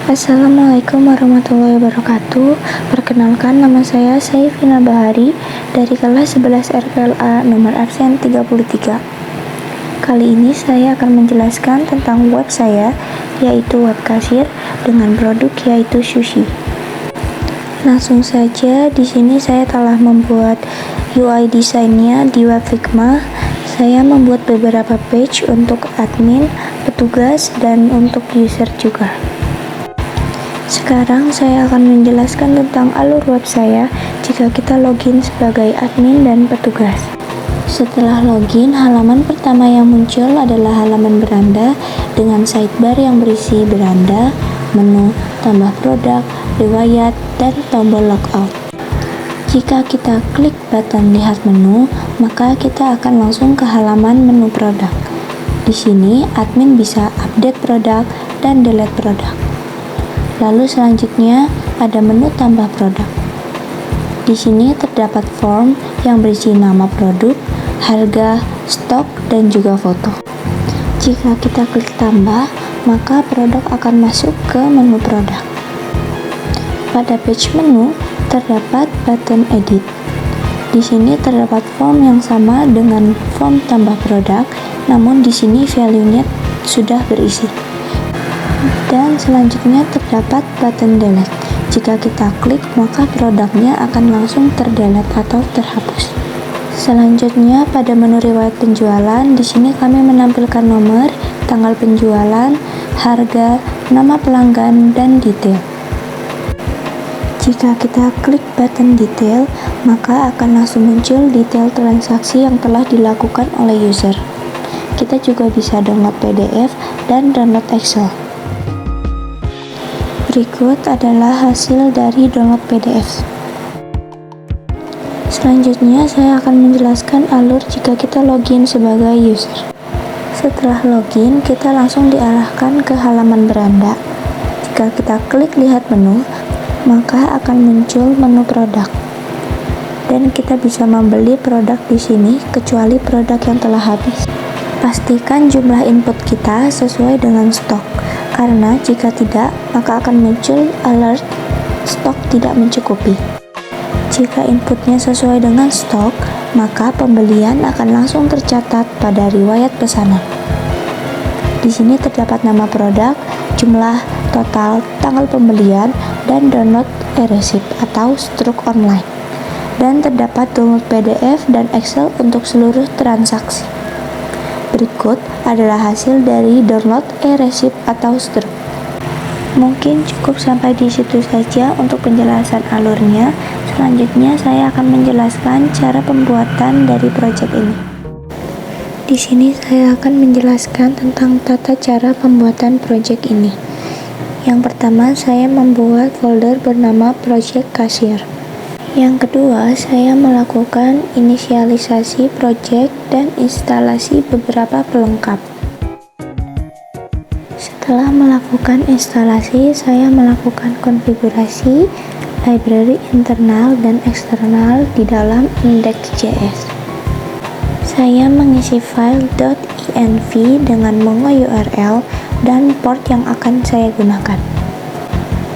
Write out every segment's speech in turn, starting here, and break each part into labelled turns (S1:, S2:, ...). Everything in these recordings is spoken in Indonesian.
S1: Assalamualaikum warahmatullahi wabarakatuh. Perkenalkan, nama saya Saifina Bahari dari kelas 11 RPLA nomor absen 33. Kali ini saya akan menjelaskan tentang web saya, yaitu web kasir dengan produk yaitu sushi. Langsung saja, di sini saya telah membuat UI desainnya di web Figma. Saya membuat beberapa page untuk admin, petugas, dan untuk user juga. Sekarang saya akan menjelaskan tentang alur web saya jika kita login sebagai admin dan petugas. Setelah login, halaman pertama yang muncul adalah halaman beranda dengan sidebar yang berisi beranda, menu, tambah produk, riwayat, dan tombol logout. Jika kita klik button lihat menu, maka kita akan langsung ke halaman menu produk. Di sini, admin bisa update produk dan delete produk. Lalu selanjutnya ada menu tambah produk. Di sini terdapat form yang berisi nama produk, harga, stok, dan juga foto. Jika kita klik tambah, maka produk akan masuk ke menu produk. Pada page menu terdapat button edit. Di sini terdapat form yang sama dengan form tambah produk, namun di sini value-nya sudah berisi. Dan selanjutnya terdapat button delete. Jika kita klik, maka produknya akan langsung terdelete atau terhapus. Selanjutnya pada menu riwayat penjualan, di sini kami menampilkan nomor, tanggal penjualan, harga, nama pelanggan, dan detail. Jika kita klik button detail, maka akan langsung muncul detail transaksi yang telah dilakukan oleh user. Kita juga bisa download PDF dan download Excel. Berikut adalah hasil dari download PDF. Selanjutnya, saya akan menjelaskan alur jika kita login sebagai user. Setelah login, kita langsung diarahkan ke halaman beranda. Jika kita klik lihat menu, maka akan muncul menu produk. Dan kita bisa membeli produk di sini, kecuali produk yang telah habis. Pastikan jumlah input kita sesuai dengan stok. Karena jika tidak, maka akan muncul alert stok tidak mencukupi. Jika inputnya sesuai dengan stok, maka pembelian akan langsung tercatat pada riwayat pesanan. Di sini terdapat nama produk, jumlah total, tanggal pembelian, dan download e-receipt atau struk online. Dan terdapat download PDF dan Excel untuk seluruh transaksi. Berikut adalah hasil dari download e-receipt atau struk. Mungkin cukup sampai di situ saja untuk penjelasan alurnya. Selanjutnya saya akan menjelaskan cara pembuatan dari project ini. Di sini saya akan menjelaskan tentang tata cara pembuatan project ini. Yang pertama, saya membuat folder bernama Project Kasir. Yang kedua, saya melakukan inisialisasi project dan instalasi beberapa pelengkap. Setelah melakukan instalasi, saya melakukan konfigurasi library internal dan eksternal di dalam index.js. Saya mengisi file .env dengan mongo URL dan port yang akan saya gunakan.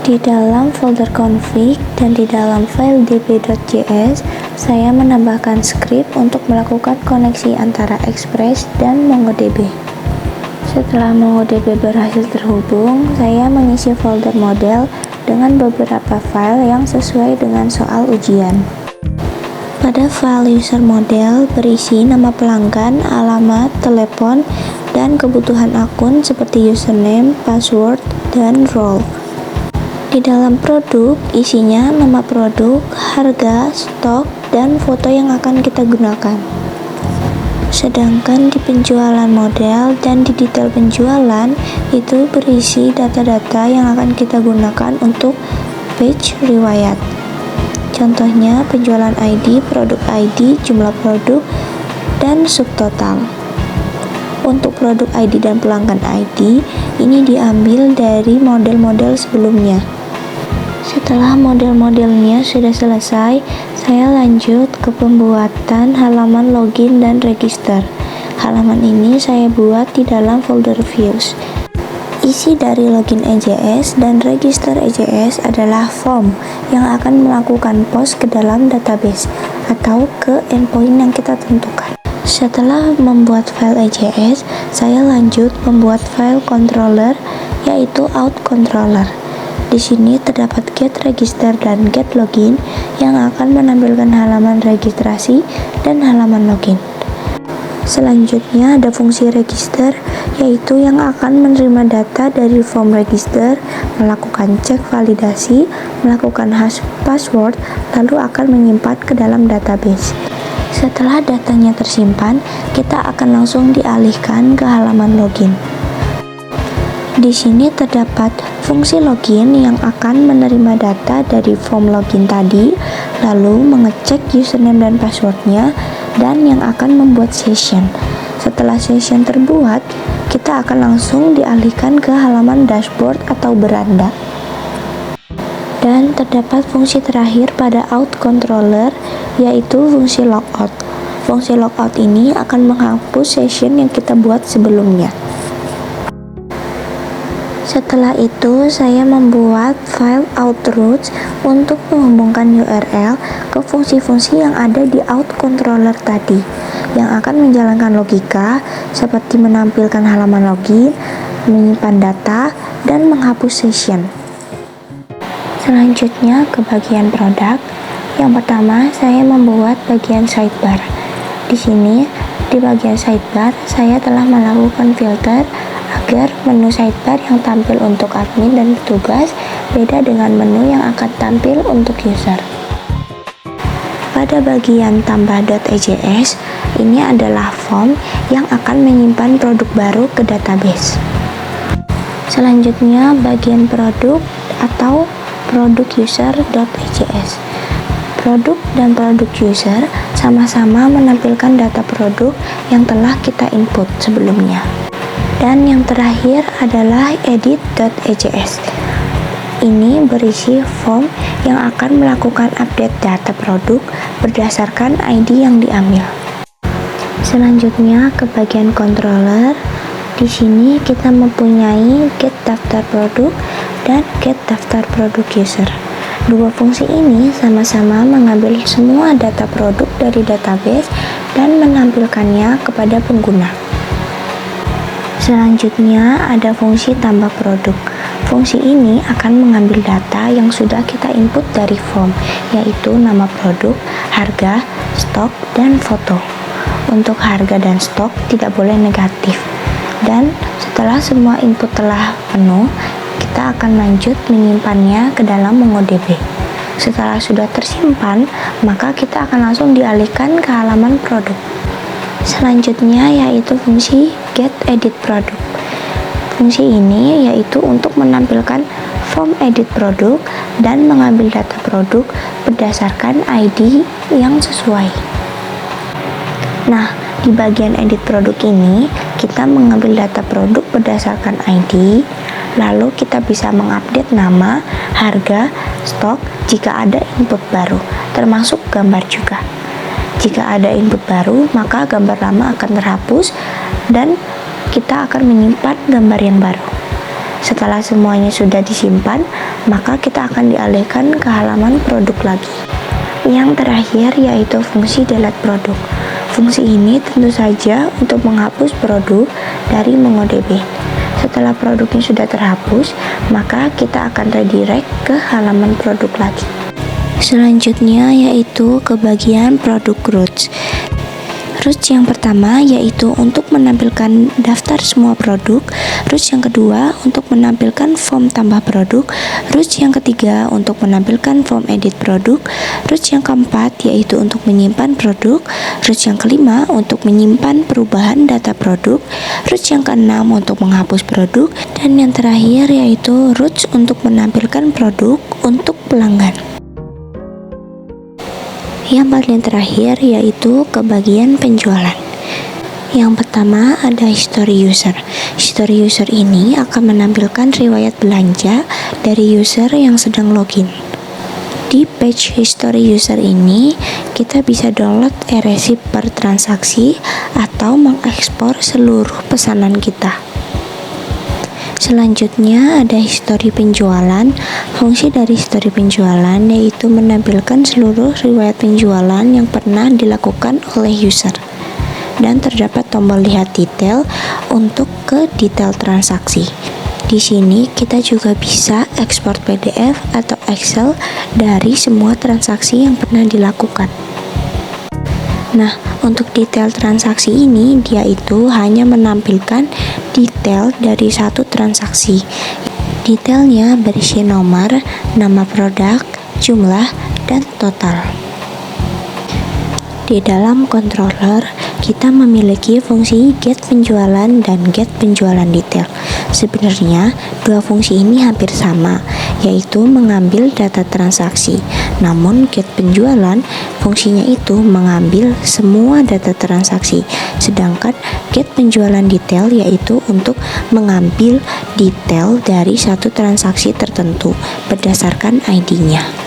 S1: Di dalam folder config dan di dalam file db.js, saya menambahkan script untuk melakukan koneksi antara Express dan MongoDB. Setelah MongoDB berhasil terhubung, saya mengisi folder model dengan beberapa file yang sesuai dengan soal ujian. Pada file user model berisi nama pelanggan, alamat, telepon, dan kebutuhan akun seperti username, password, dan role. Di dalam produk, isinya nama produk, harga, stok, dan foto yang akan kita gunakan. Sedangkan di penjualan model dan di detail penjualan, itu berisi data-data yang akan kita gunakan untuk page riwayat. Contohnya penjualan ID, produk ID, jumlah produk, dan subtotal. Untuk produk ID dan pelanggan ID, ini diambil dari model-model sebelumnya. Setelah model-modelnya sudah selesai, saya lanjut ke pembuatan halaman login dan register. Halaman ini saya buat di dalam folder views. Isi dari login EJS dan register EJS adalah form yang akan melakukan post ke dalam database atau ke endpoint yang kita tentukan. Setelah membuat file EJS, saya lanjut membuat file controller, yaitu out controller. Di sini terdapat get register dan get login yang akan menampilkan halaman registrasi dan halaman login. Selanjutnya ada fungsi register, yaitu yang akan menerima data dari form register, melakukan cek validasi, melakukan hash password, lalu akan menyimpan ke dalam database. Setelah datanya tersimpan, kita akan langsung dialihkan ke halaman login. Di sini terdapat fungsi login yang akan menerima data dari form login tadi, lalu mengecek username dan passwordnya, dan yang akan membuat session. Setelah session terbuat, kita akan langsung dialihkan ke halaman dashboard atau beranda. Dan terdapat fungsi terakhir pada out controller, yaitu fungsi logout. Fungsi logout ini akan menghapus session yang kita buat sebelumnya. Setelah itu, saya membuat file outroutes untuk menghubungkan URL ke fungsi-fungsi yang ada di out controller tadi, yang akan menjalankan logika seperti menampilkan halaman login, menyimpan data, dan menghapus session. Selanjutnya ke bagian produk. Yang pertama, saya membuat bagian sidebar. Di sini, di bagian sidebar, saya telah melakukan filter agar menu sidebar yang tampil untuk admin dan petugas beda dengan menu yang akan tampil untuk user. Pada bagian tambah.ejs, ini adalah form yang akan menyimpan produk baru ke database. Selanjutnya bagian produk atau produk user.ejs. Produk dan produk user sama-sama menampilkan data produk yang telah kita input sebelumnya. Dan yang terakhir adalah edit.ejs. Ini berisi form yang akan melakukan update data produk berdasarkan ID yang diambil. Selanjutnya ke bagian controller. Di sini kita mempunyai get daftar produk dan get daftar produk user. Dua fungsi ini sama-sama mengambil semua data produk dari database dan menampilkannya kepada pengguna. Selanjutnya ada fungsi tambah produk. Fungsi ini akan mengambil data yang sudah kita input dari form, yaitu nama produk, harga, stok, dan foto. Untuk harga dan stok tidak boleh negatif. Dan setelah semua input telah penuh, kita akan lanjut menyimpannya ke dalam MongoDB. Setelah sudah tersimpan, maka kita akan langsung dialihkan ke halaman produk. Selanjutnya yaitu fungsi get edit produk. Fungsi ini yaitu untuk menampilkan form edit produk dan mengambil data produk berdasarkan ID yang sesuai. Nah, di bagian edit produk ini kita mengambil data produk berdasarkan ID, lalu kita bisa mengupdate nama, harga, stok jika ada input baru, termasuk gambar juga. Jika ada input baru, maka gambar lama akan terhapus dan kita akan menyimpan gambar yang baru. Setelah semuanya sudah disimpan, maka kita akan dialihkan ke halaman produk lagi. Yang terakhir yaitu fungsi delete produk. Fungsi ini tentu saja untuk menghapus produk dari MongoDB. Setelah produknya sudah terhapus, maka kita akan redirect ke halaman produk lagi. Selanjutnya yaitu ke bagian produk routes. Routes yang pertama yaitu untuk menampilkan daftar semua produk. Routes yang kedua untuk menampilkan form tambah produk. Routes yang ketiga untuk menampilkan form edit produk. Routes yang keempat yaitu untuk menyimpan produk. Routes yang kelima untuk menyimpan perubahan data produk. Routes yang keenam untuk menghapus produk. Dan yang terakhir yaitu routes untuk menampilkan produk untuk pelanggan. Yang paling terakhir yaitu ke bagian penjualan. Yang pertama ada history user. History user ini akan menampilkan riwayat belanja dari user yang sedang login. Di page history user ini, kita bisa download e-receipt per transaksi atau mengekspor seluruh pesanan kita. Selanjutnya ada histori penjualan. Fungsi dari histori penjualan yaitu menampilkan seluruh riwayat penjualan yang pernah dilakukan oleh user. Dan terdapat tombol lihat detail untuk ke detail transaksi. Di sini kita juga bisa ekspor PDF atau Excel dari semua transaksi yang pernah dilakukan. Nah, untuk detail transaksi ini, dia itu hanya menampilkan detail dari satu transaksi. Detailnya berisi nomor, nama produk, jumlah, dan total. Di dalam controller, kita memiliki fungsi get penjualan dan get penjualan detail. Sebenarnya, dua fungsi ini hampir sama, yaitu mengambil data transaksi. Namun, get penjualan fungsinya itu mengambil semua data transaksi, sedangkan get penjualan detail yaitu untuk mengambil detail dari satu transaksi tertentu berdasarkan ID-nya.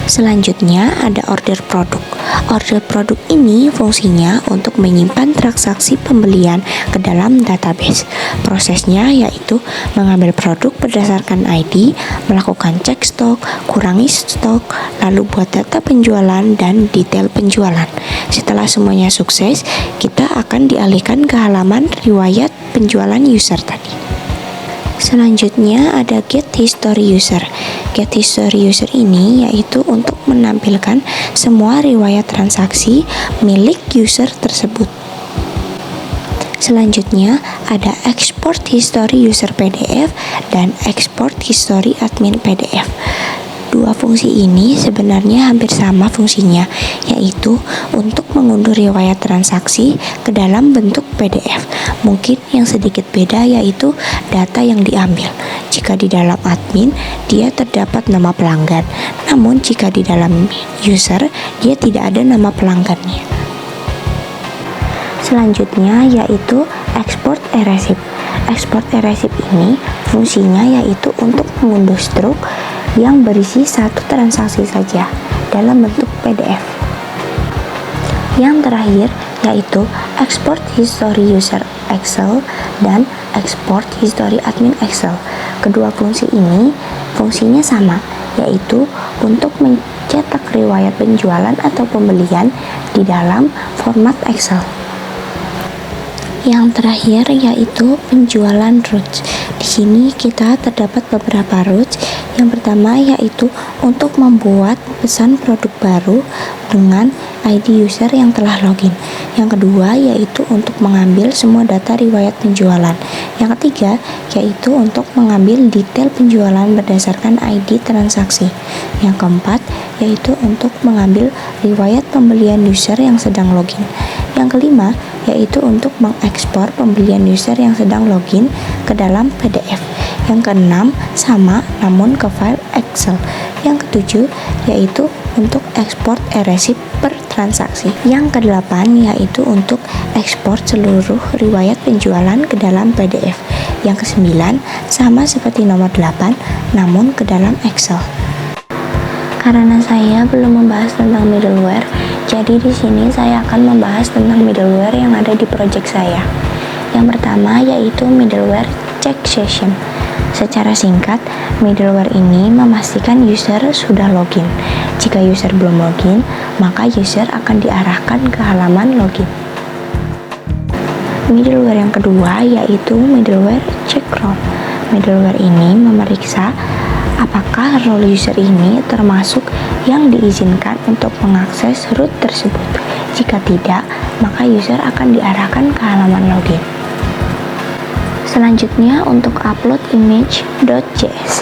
S1: Selanjutnya ada order produk. Order produk ini fungsinya untuk menyimpan transaksi pembelian ke dalam database. Prosesnya yaitu mengambil produk berdasarkan ID, melakukan cek stok, kurangi stok, lalu buat data penjualan dan detail penjualan. Setelah semuanya sukses, kita akan dialihkan ke halaman riwayat penjualan user tadi. Selanjutnya ada get history user. Get history user ini yaitu untuk menampilkan semua riwayat transaksi milik user tersebut. Selanjutnya ada export history user PDF dan export history admin PDF. Dua fungsi ini sebenarnya hampir sama fungsinya, yaitu untuk mengunduh riwayat transaksi ke dalam bentuk PDF. Mungkin yang sedikit beda yaitu data yang diambil. Jika di dalam admin, dia terdapat nama pelanggan. Namun jika di dalam user, dia tidak ada nama pelanggannya. Selanjutnya yaitu export e-receipt. Export e-receipt ini fungsinya yaitu untuk mengunduh struk yang berisi satu transaksi saja dalam bentuk PDF. Yang terakhir yaitu export history user Excel dan export history admin Excel. Kedua fungsi ini fungsinya sama, yaitu untuk mencetak riwayat penjualan atau pembelian di dalam format Excel. Yang terakhir yaitu penjualan routes. Di sini kita terdapat beberapa routes. Yang pertama yaitu untuk membuat pesan produk baru dengan ID user yang telah login. Yang kedua yaitu untuk mengambil semua data riwayat penjualan. Yang ketiga yaitu untuk mengambil detail penjualan berdasarkan ID transaksi. Yang keempat yaitu untuk mengambil riwayat pembelian user yang sedang login. Yang kelima yaitu untuk mengekspor pembelian user yang sedang login ke dalam PDF. Yang keenam sama namun ke file Excel. Yang ketujuh yaitu untuk ekspor e-receipt per transaksi. Yang kedelapan yaitu untuk ekspor seluruh riwayat penjualan ke dalam PDF. Yang kesembilan sama seperti nomor 8 namun ke dalam Excel. Karena saya belum membahas tentang middleware, jadi di sini saya akan membahas tentang middleware yang ada di project saya. Yang pertama yaitu middleware check session. Secara singkat, middleware ini memastikan user sudah login. Jika user belum login, maka user akan diarahkan ke halaman login. Middleware yang kedua yaitu middleware check role. Middleware ini memeriksa apakah role user ini termasuk yang diizinkan untuk mengakses root tersebut. Jika tidak, maka user akan diarahkan ke halaman login. Selanjutnya untuk upload image.js.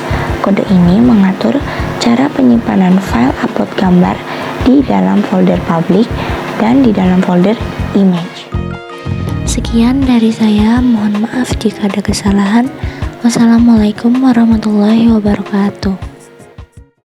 S1: Kode ini mengatur cara penyimpanan file upload gambar di dalam folder public dan di dalam folder image. Sekian dari saya, mohon maaf jika ada kesalahan. Wassalamualaikum warahmatullahi wabarakatuh.